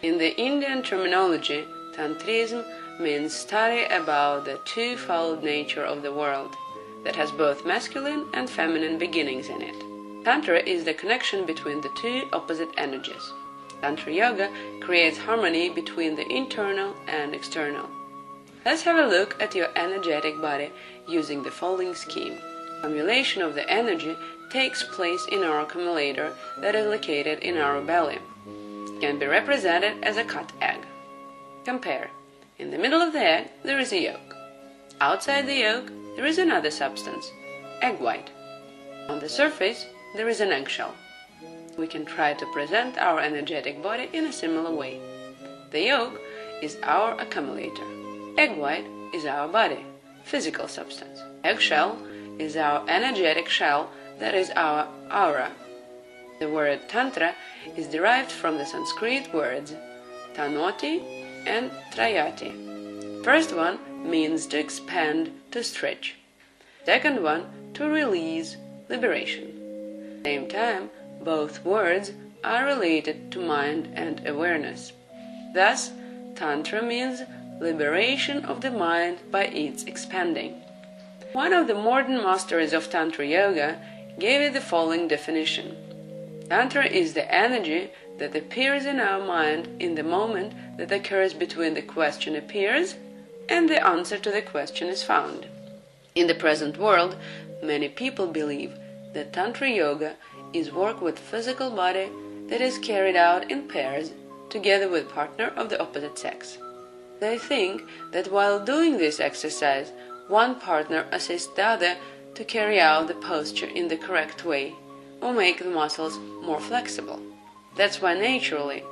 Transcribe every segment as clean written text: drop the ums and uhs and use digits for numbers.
In the Indian terminology, Tantrism means study about the twofold nature of the world that has both masculine and feminine beginnings in it. Tantra is the connection between the two opposite energies. Tantra Yoga creates harmony between the internal and external. Let's have a look at your energetic body using the following scheme. Accumulation of the energy takes place in our accumulator that is located in our belly. It can be represented as a cut egg. Compare. In the middle of the egg there is a yolk. Outside the yolk there is another substance, egg white. On the surface there is an eggshell. We can try to present our energetic body in a similar way. The yolk is our accumulator. Egg white is our body, physical substance. Eggshell is our energetic shell, that is our aura. The word Tantra is derived from the Sanskrit words Tanoti and Trayati. First one means to expand, to stretch. Second one, to release, liberation. At the same time, both words are related to mind and awareness. Thus, Tantra means liberation of the mind by its expanding. One of the modern masters of Tantra Yoga gave it the following definition. Tantra is the energy that appears in our mind in the moment that occurs between the question appears and the answer to the question is found. In the present world, many people believe that Tantra Yoga is work with physical body that is carried out in pairs together with a partner of the opposite sex. They think that while doing this exercise, one partner assists the other to carry out the posture in the correct way or make the muscles more flexible. That's why naturally,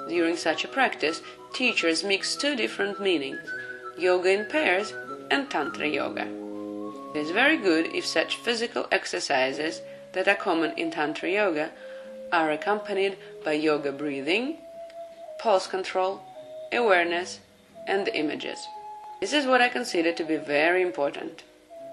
during such a practice, teachers mix two different meanings, yoga in pairs and Tantra Yoga. It is very good if such physical exercises that are common in Tantra Yoga are accompanied by yoga breathing, pulse control, awareness, and the images. This is what I consider to be very important.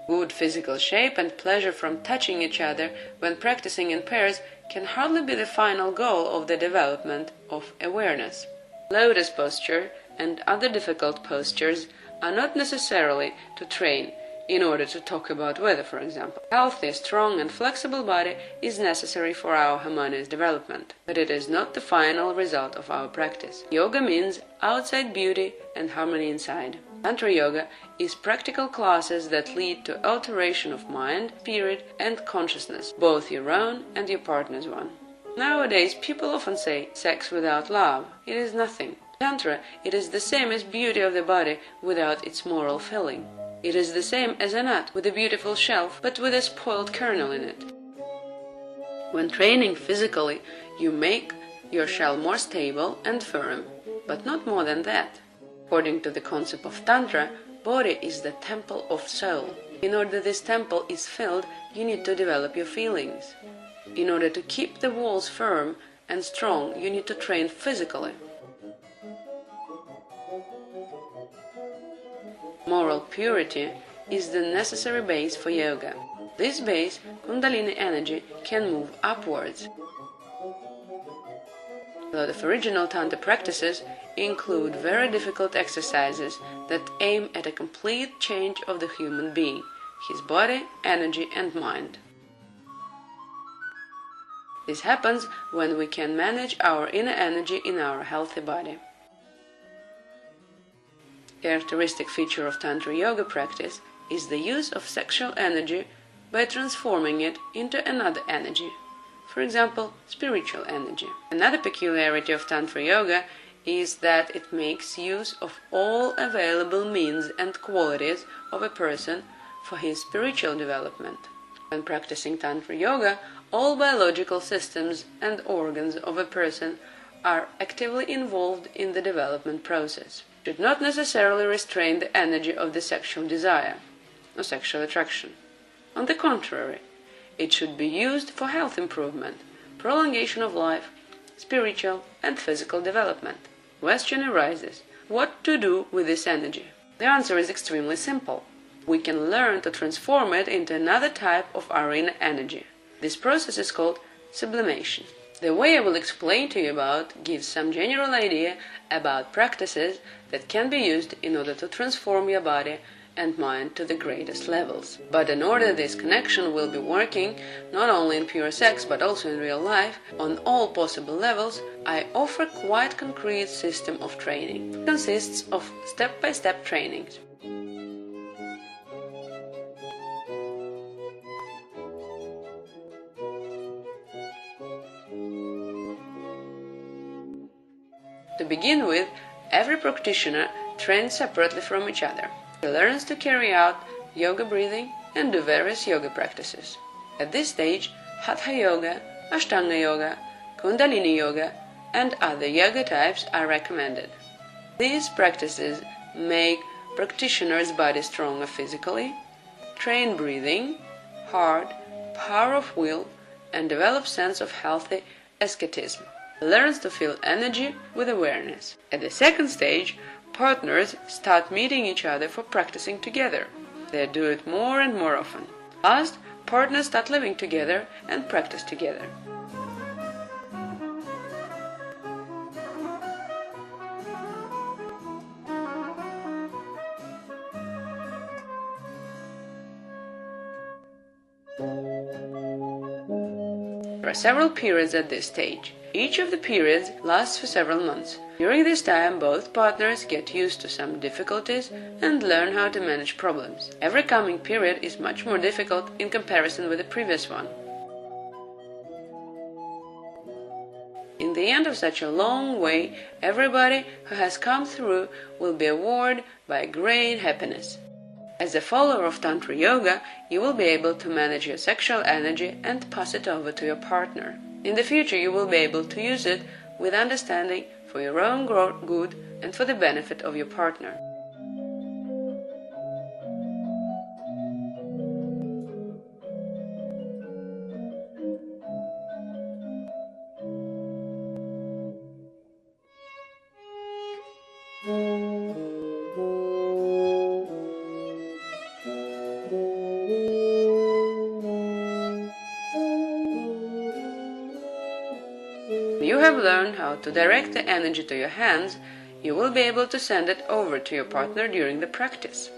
Good physical shape and pleasure from touching each other when practicing in pairs can hardly be the final goal of the development of awareness. Lotus posture and other difficult postures are not necessarily to train in order to talk about weather, for example. A healthy, strong and flexible body is necessary for our harmonious development, but it is not the final result of our practice. Yoga means outside beauty and harmony inside. Tantra Yoga is practical classes that lead to alteration of mind, spirit and consciousness, both your own and your partner's one. Nowadays people often say sex without love. It is nothing. Tantra, it is the same as beauty of the body without its moral filling. It is the same as a nut with a beautiful shell, but with a spoiled kernel in it. When training physically, you make your shell more stable and firm, but not more than that. According to the concept of Tantra, body is the temple of soul. In order this temple is filled, you need to develop your feelings. In order to keep the walls firm and strong, you need to train physically. Moral purity is the necessary base for yoga. This base, Kundalini energy, can move upwards. A lot of original Tantra practices include very difficult exercises that aim at a complete change of the human being, his body, energy and mind. This happens when we can manage our inner energy in our healthy body. Characteristic feature of Tantra Yoga practice is the use of sexual energy by transforming it into another energy, for example, spiritual energy. Another peculiarity of Tantra Yoga is that it makes use of all available means and qualities of a person for his spiritual development. When practicing Tantra Yoga, all biological systems and organs of a person are actively involved in the development process. Should not necessarily restrain the energy of the sexual desire or sexual attraction. On the contrary, it should be used for health improvement, prolongation of life, spiritual and physical development. Question arises, what to do with this energy? The answer is extremely simple. We can learn to transform it into another type of our inner energy. This process is called sublimation. The way I will explain to you about gives some general idea about practices that can be used in order to transform your body and mind to the greatest levels. But in order this connection will be working not only in pure sex but also in real life on all possible levels, I offer quite concrete system of training. It consists of step-by-step trainings. To begin with, every practitioner trains separately from each other. He learns to carry out yoga breathing and do various yoga practices. At this stage, Hatha Yoga, Ashtanga Yoga, Kundalini Yoga, and other yoga types are recommended. These practices make practitioners' body stronger physically, train breathing, heart, power of will, and develop sense of healthy asceticism. Learns to feel energy with awareness. At the second stage, partners start meeting each other for practicing together. They do it more and more often. Last, partners start living together and practice together. There are several periods at this stage. Each of the periods lasts for several months. During this time, both partners get used to some difficulties and learn how to manage problems. Every coming period is much more difficult in comparison with the previous one. In the end of such a long way, everybody who has come through will be awarded by great happiness. As a follower of Tantra Yoga, you will be able to manage your sexual energy and pass it over to your partner. In the future, you will be able to use it with understanding for your own good and for the benefit of your partner. You have learned how to direct the energy to your hands, you will be able to send it over to your partner during the practice.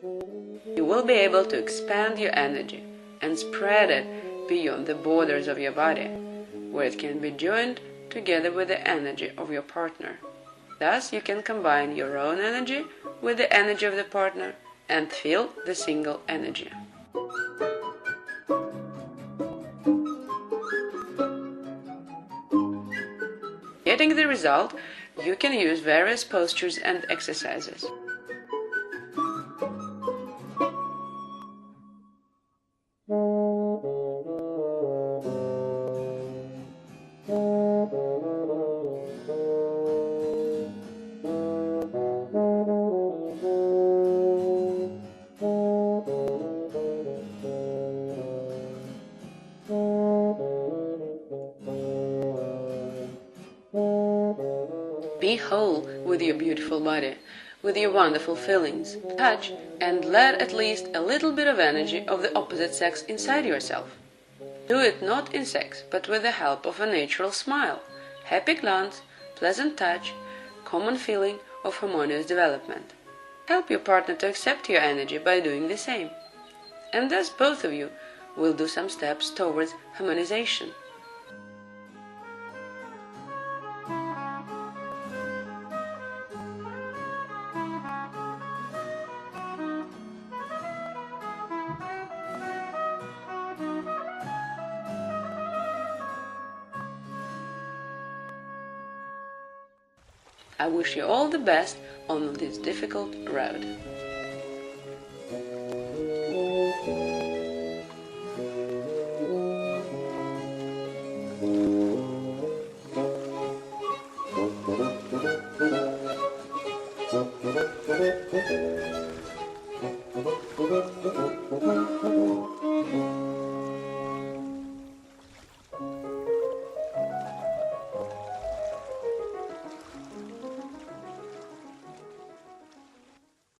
You will be able to expand your energy and spread it beyond the borders of your body, where it can be joined together with the energy of your partner. Thus, you can combine your own energy with the energy of the partner and feel the single energy. Getting the result, you can use various postures and exercises. Be whole with your beautiful body, with your wonderful feelings. Touch and let at least a little bit of energy of the opposite sex inside yourself. Do it not in sex, but with the help of a natural smile, happy glance, pleasant touch, common feeling of harmonious development. Help your partner to accept your energy by doing the same. And thus both of you will do some steps towards harmonization. I wish you all the best on this difficult road.